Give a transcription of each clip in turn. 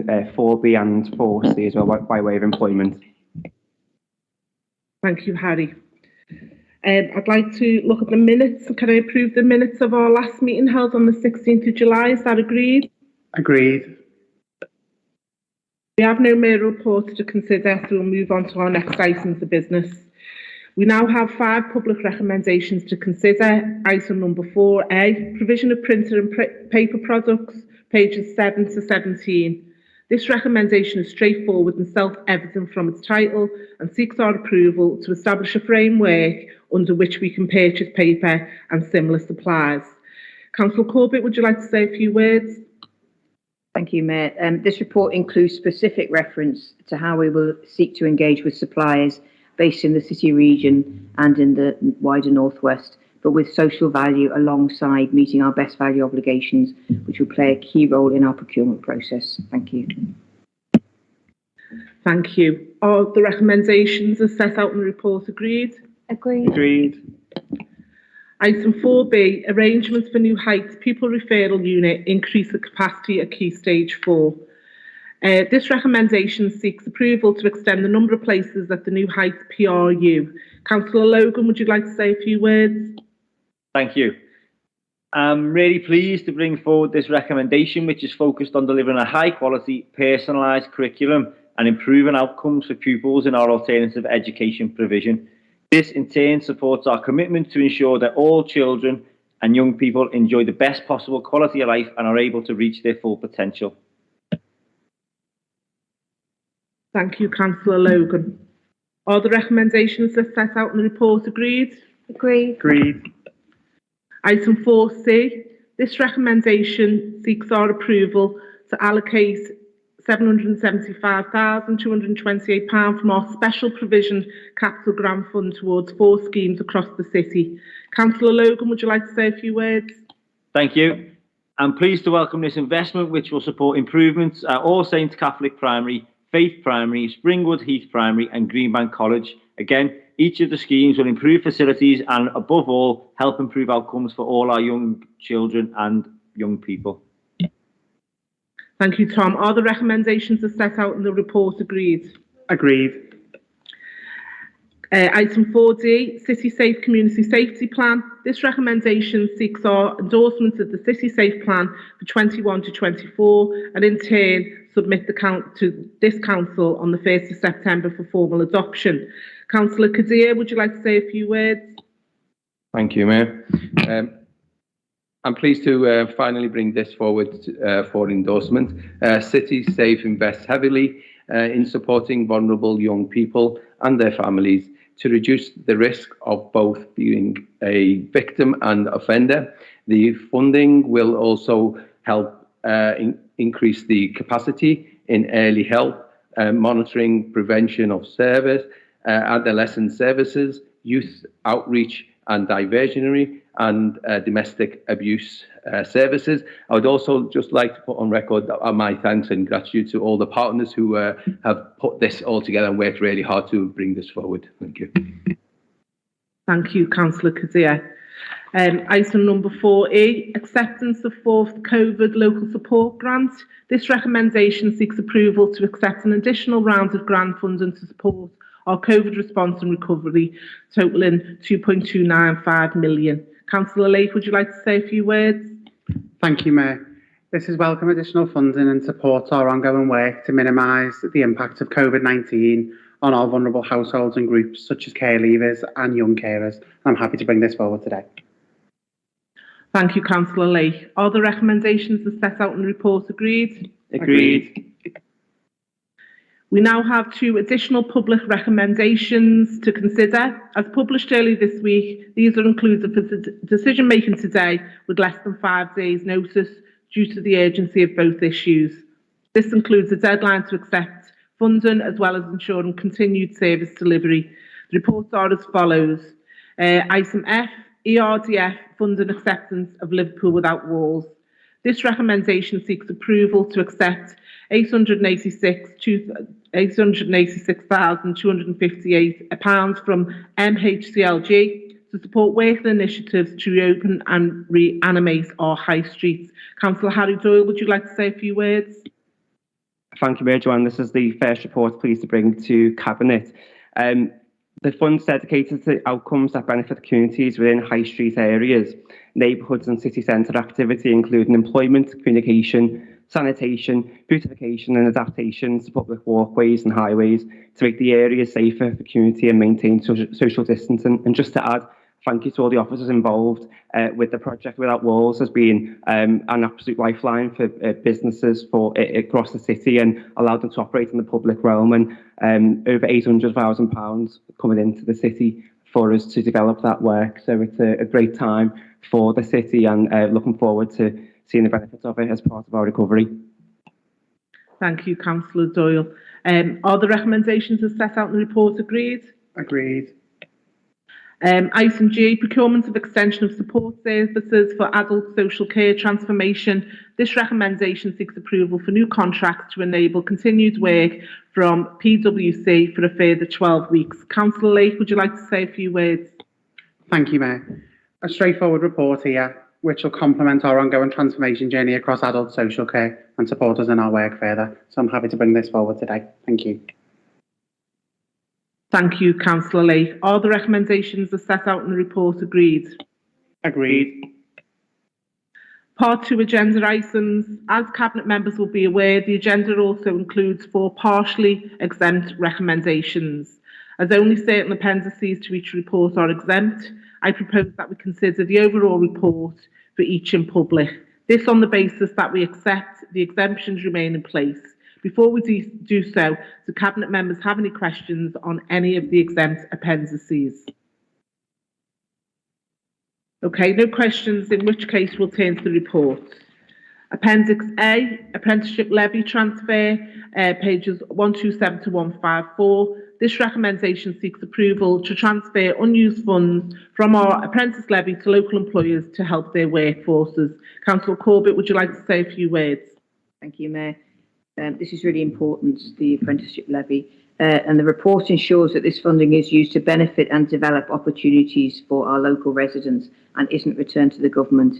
4B and 4C as well by way of employment. Thank you, Harry. I'd like to look at the minutes. Can I approve the minutes of our last meeting held on the 16th of July? Is that agreed? Agreed. We have no mayoral reports to consider, so we'll move on to our next items of business. We now have 5 public recommendations to consider. Item number 4A, provision of printer and paper products, pages 7 to 17. This recommendation is straightforward and self-evident from its title and seeks our approval to establish a framework under which we can purchase paper and similar supplies. Councillor Corbett, would you like to say a few words? Thank you, Mayor. This report includes specific reference to how we will seek to engage with suppliers based in the city region and in the wider northwest, but with social value alongside meeting our best value obligations, which will play a key role in our procurement process. Thank you. Thank you. Are the recommendations as set out in the report agreed? Agreed. Agreed. Item 4B, arrangements for New Heights Pupil Referral Unit, increase the capacity at Key Stage 4. This recommendation seeks approval to extend the number of places at the New Heights PRU. Councillor Logan, would you like to say a few words? Thank you. I'm really pleased to bring forward this recommendation, which is focused on delivering a high-quality, personalised curriculum and improving outcomes for pupils in our alternative education provision. This, in turn, supports our commitment to ensure that all children and young people enjoy the best possible quality of life and are able to reach their full potential. Thank you, Councillor Logan. Are the recommendations as set out in the report agreed? Agreed. Agreed. Item 4C, this recommendation seeks our approval to allocate £775,228 from our Special Provision Capital Grant Fund towards 4 schemes across the city. Councillor Logan, would you like to say a few words? Thank you. I'm pleased to welcome this investment, which will support improvements at All Saints Catholic Primary, Faith Primary, Springwood Heath Primary and Greenbank College. Again, each of the schemes will improve facilities and, above all, help improve outcomes for all our young children and young people. Thank you, Tom. Are the recommendations as set out in the report agreed? Agreed. Item 4D, Citysafe Community Safety Plan. This recommendation seeks our endorsement of the Citysafe Plan for 21 to 24 and in turn submit to this council on the 1st of September for formal adoption. Councillor Kadir, would you like to say a few words? Thank you, Mayor. I'm pleased to finally bring this forward for endorsement. Citysafe invests heavily in supporting vulnerable young people and their families to reduce the risk of both being a victim and offender. The funding will also help increase the capacity in early help, monitoring, prevention of service, adolescent services, youth outreach and diversionary, and domestic abuse services. I would also just like to put on record my thanks and gratitude to all the partners who have put this all together and worked really hard to bring this forward. Thank you. Thank you, Councillor Kadir. Item number 4E, acceptance of 4th COVID local support grant. This recommendation seeks approval to accept an additional round of grant funding to support our COVID response and recovery, totalling £2.295 million. Councillor Lake, would you like to say a few words? Thank you, Mayor. This is welcome additional funding and supports our ongoing work to minimise the impact of COVID-19 on our vulnerable households and groups such as care leavers and young carers. I'm happy to bring this forward today. Thank you, Councillor Lake. Are the recommendations as set out in the report agreed? Agreed. We now have 2 additional public recommendations to consider. As published earlier this week, these are included for decision making today with less than 5 days' notice due to the urgency of both issues. This includes a deadline to accept funding as well as ensuring continued service delivery. The reports are as follows. Item F, ERDF funding acceptance of Liverpool Without Walls. This recommendation seeks approval to accept £886,258 from MHCLG to support work and initiatives to reopen and reanimate our high streets. Councillor Harry Doyle, would you like to say a few words? Thank you, Mayor Joanne. This is the first report pleased to bring to Cabinet. The fund's dedicated to outcomes that benefit communities within high street areas, neighbourhoods and city centre activity, including employment, communication, sanitation, beautification and adaptations to public walkways and highways to make the areas safer for community and maintain social distancing. And just to add, thank you to all the officers involved with the project. Without Walls has been an absolute lifeline for businesses across the city and allowed them to operate in the public realm, and over £800,000 coming into the city for us to develop that work. So it's a great time for the city, and looking forward to seeing the benefits of it as part of our recovery. Thank you, Councillor Doyle. Are the recommendations as set out in the report agreed? Agreed. Item G, procurement of extension of support services for adult social care transformation. This recommendation seeks approval for new contracts to enable continued work from PwC for a further 12 weeks. Councillor Lake, would you like to say a few words? Thank you, Mayor. A straightforward report here, which will complement our ongoing transformation journey across adult social care and support us in our work further. So I'm happy to bring this forward today. Thank you. Thank you, Councillor Lake. Are the recommendations as set out in the report agreed? Agreed. Part 2 agenda items. As Cabinet members will be aware, the agenda also includes 4 partially exempt recommendations. As only certain appendices to each report are exempt, I propose that we consider the overall report for each in public. This on the basis that we accept the exemptions remain in place. Before we do so, do Cabinet members have any questions on any of the exempt appendices? Okay, no questions, in which case we'll turn to the report. Appendix A, apprenticeship levy transfer, pages 127 to 154. This recommendation seeks approval to transfer unused funds from our apprentice levy to local employers to help their workforces. Councillor Corbett, would you like to say a few words? Thank you, Mayor. This is really important, the apprenticeship levy, and the report ensures that this funding is used to benefit and develop opportunities for our local residents and isn't returned to the government.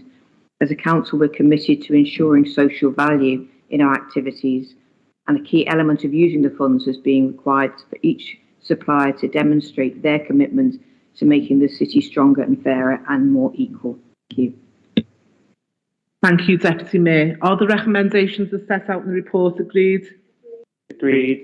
As a council, we're committed to ensuring social value in our activities, and a key element of using the funds is being required for each supplier to demonstrate their commitment to making the city stronger and fairer and more equal. Thank you. Thank you, Deputy Mayor. Are the recommendations as set out in the report agreed? Agreed.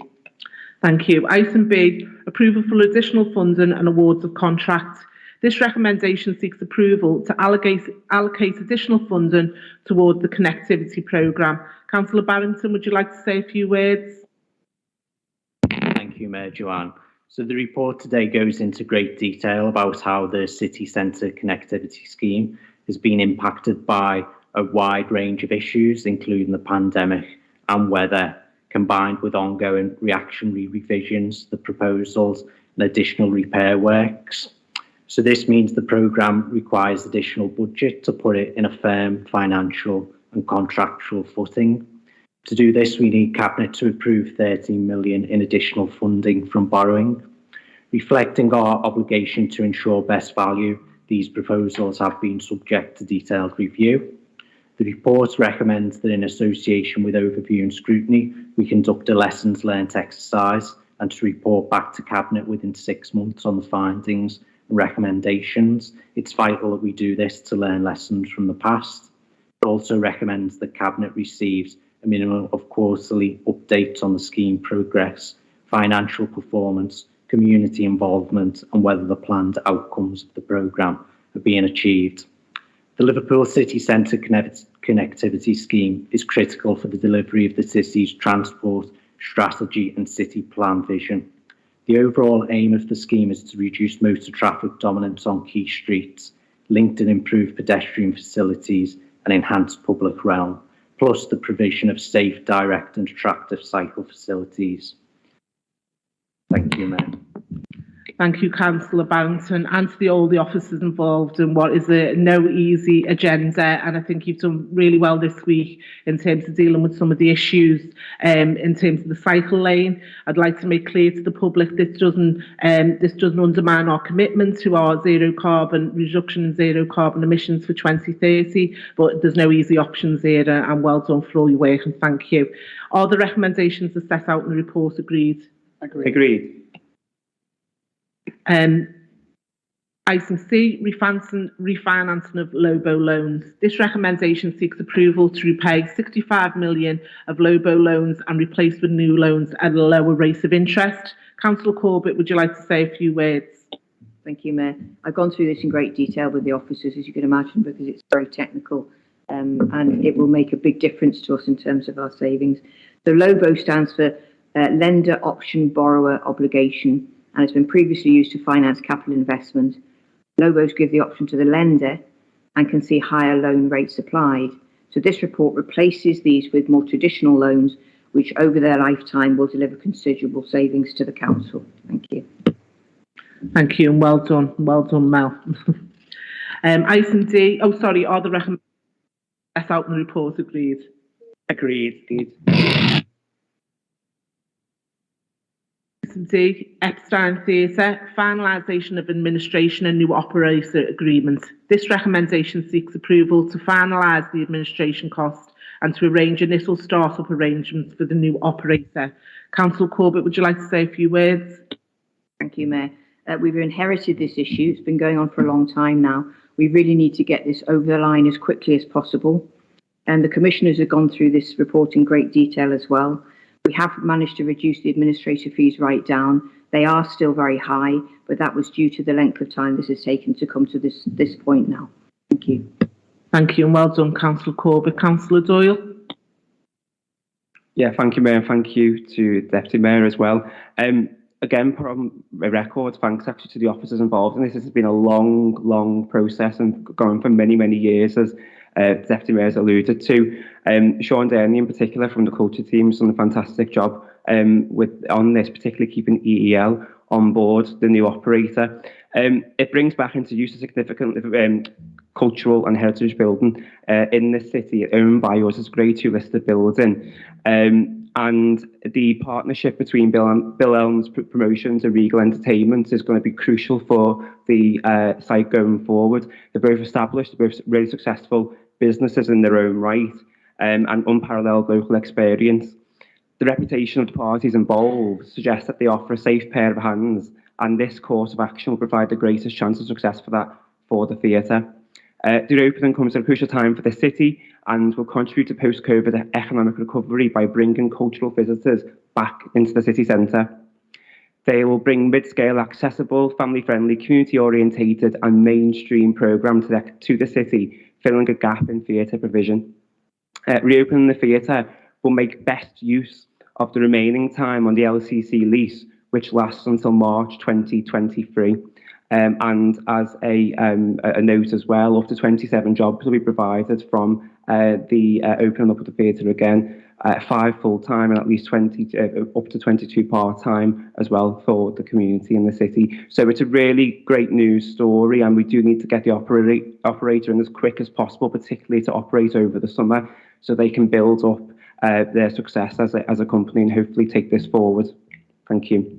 Thank you. Item B, approval for additional funding and awards of contracts. This recommendation seeks approval to allocate additional funding toward the connectivity programme. Councillor Barrington, would you like to say a few words? Thank you, Mayor Joanne. So the report today goes into great detail about how the city centre connectivity scheme has been impacted by a wide range of issues, including the pandemic and weather, combined with ongoing reactionary revisions, the proposals and additional repair works. So this means the programme requires additional budget to put it in a firm financial and contractual footing. To do this, we need Cabinet to approve 13 million in additional funding from borrowing. Reflecting our obligation to ensure best value, these proposals have been subject to detailed review. The report recommends that in association with overview and scrutiny, we conduct a lessons learned exercise and to report back to Cabinet within 6 months on the findings and recommendations. It's vital that we do this to learn lessons from the past. It also recommends that Cabinet receives a minimum of quarterly updates on the scheme progress, financial performance, community involvement, and whether the planned outcomes of the programme are being achieved. The Liverpool City Centre connectivity scheme is critical for the delivery of the city's transport strategy and city plan vision. The overall aim of the scheme is to reduce motor traffic dominance on key streets, linked and improved pedestrian facilities and enhance public realm, plus the provision of safe, direct and attractive cycle facilities. Thank you, Mayor. Thank you, Councillor Barrington, and to all the officers involved in what is a no easy agenda. And I think you've done really well this week in terms of dealing with some of the issues in terms of the cycle lane. I'd like to make clear to the public this doesn't undermine our commitment to our zero carbon reduction and zero carbon emissions for 2030. But there's no easy options here, and well done for all your work, and thank you. Are the recommendations that set out in the report agreed? Agreed. Item C, refinancing of LOBO loans. This recommendation seeks approval to repay 65 million of LOBO loans and replace with new loans at a lower rate of interest. Councillor Corbett, would you like to say a few words? Thank you, Mayor. I've gone through this in great detail with the officers, as you can imagine, because it's very technical and it will make a big difference to us in terms of our savings. The LOBO stands for Lender Option Borrower Obligation, and has been previously used to finance capital investment. LOBOs give the option to the lender and can see higher loan rates applied. So this report replaces these with more traditional loans, which over their lifetime will deliver considerable savings to the council. Thank you. Thank you, and well done, Mel. Item D, are the recommendations set out in the report agreed? Agreed. Item D, Epstein Theatre, finalisation of administration and new operator agreement. This recommendation seeks approval to finalise the administration cost and to arrange initial start-up arrangements for the new operator. Councillor Corbett, would you like to say a few words? Thank you, Mayor. We've inherited this issue. It's been going on for a long time now. We really need to get this over the line as quickly as possible. And the commissioners have gone through this report in great detail as well. We have managed to reduce the administrative fees right down. They are still very high, but that was due to the length of time this has taken to come to this point now. Thank you. Thank you, and well done, Councillor Corbett. Councillor Doyle. Yeah, thank you, Mayor, and thank you to Deputy Mayor as well. Again, put on a record, thanks actually to the officers involved in this. This has been a long process and going for many years, as Deputy Mayor has alluded to. Sean Derney in particular from the culture team has done a fantastic job on this, particularly keeping EEL on board, the new operator. It brings back into use a significant cultural and heritage building in the city, owned by us as Grade 2 listed building. And the partnership between Bill Elm's Promotions and Regal Entertainment is going to be crucial for the site going forward. They're both established, they're both really successful businesses in their own right, and unparalleled local experience. The reputation of the parties involved suggests that they offer a safe pair of hands, and this course of action will provide the greatest chance of success for the theatre. The opening comes at a crucial time for the city and will contribute to post-COVID economic recovery by bringing cultural visitors back into the city centre. They will bring mid-scale, accessible, family-friendly, community-orientated and mainstream programmes to the city, filling a gap in theatre provision. Reopening the theatre will make best use of the remaining time on the LCC lease, which lasts until March 2023. And as a note as well, up to 27 jobs will be provided from the opening up of the theatre again, 5 full-time and at least 20 up to 22 part-time as well for the community in the city. So it's a really great news story, and we do need to get the operator in as quick as possible, particularly to operate over the summer, so they can build up their success as a company and hopefully take this forward. Thank you.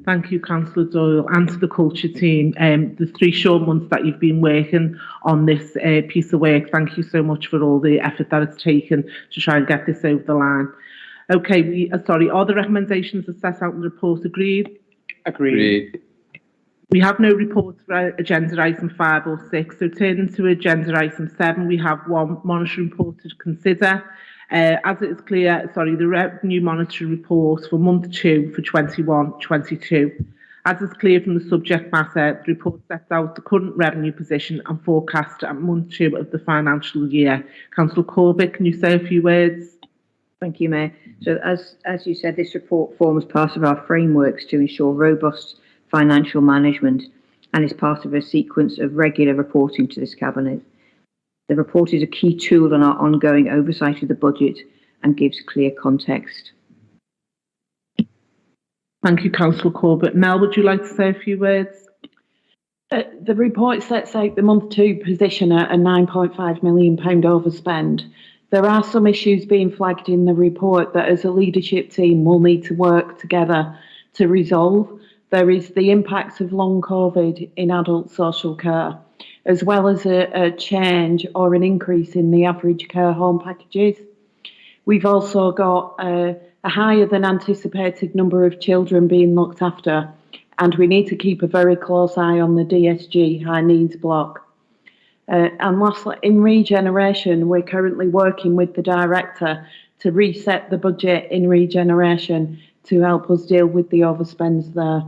Thank you, Councillor Doyle, and to the culture team. The 3 short months that you've been working on this piece of work, thank you so much for all the effort that it's taken to try and get this over the line. Okay, are the recommendations as set out in the report agreed? Agreed. We have no reports for agenda item 5 or 6, so turning to agenda item 7, we have one monitoring report to consider. As it is clear, the revenue monitoring report for month 2 for 21-22. As is clear from the subject matter, the report sets out the current revenue position and forecast at month 2 of the financial year. Councillor Corbett, can you say a few words? Thank you, Mayor. So as you said, this report forms part of our frameworks to ensure robust financial management and is part of a sequence of regular reporting to this Cabinet. The report is a key tool in our ongoing oversight of the budget and gives clear context. Thank you, Councillor Corbett. Mel, would you like to say a few words? The report sets out the month 2 position at a £9.5 million overspend. There are some issues being flagged in the report that as a leadership team we'll need to work together to resolve. There is the impacts of long COVID in adult social care, as well as a change or an increase in the average care home packages. We've also got a higher than anticipated number of children being looked after, and we need to keep a very close eye on the DSG high needs block. And lastly, in regeneration, we're currently working with the director to reset the budget in regeneration to help us deal with the overspends there.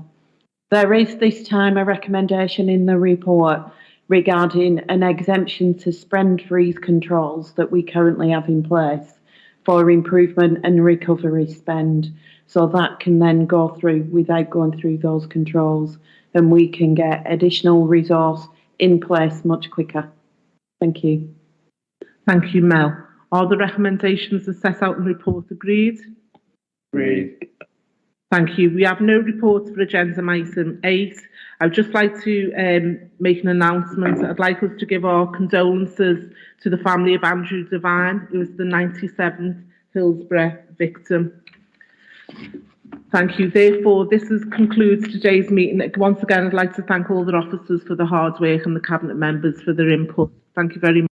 There is this time a recommendation in the report regarding an exemption to spend freeze controls that we currently have in place for improvement and recovery spend. So that can then go through without going through those controls, and we can get additional resource in place much quicker. Thank you. Thank you, Mel. Are the recommendations as set out in the report agreed? Agreed. Thank you. We have no reports for agenda item 8. I'd just like to make an announcement. I'd like us to give our condolences to the family of Andrew Devine, who was the 97th Hillsborough victim. Thank you. Therefore, this concludes today's meeting. Once again, I'd like to thank all the officers for the hard work and the Cabinet members for their input. Thank you very much.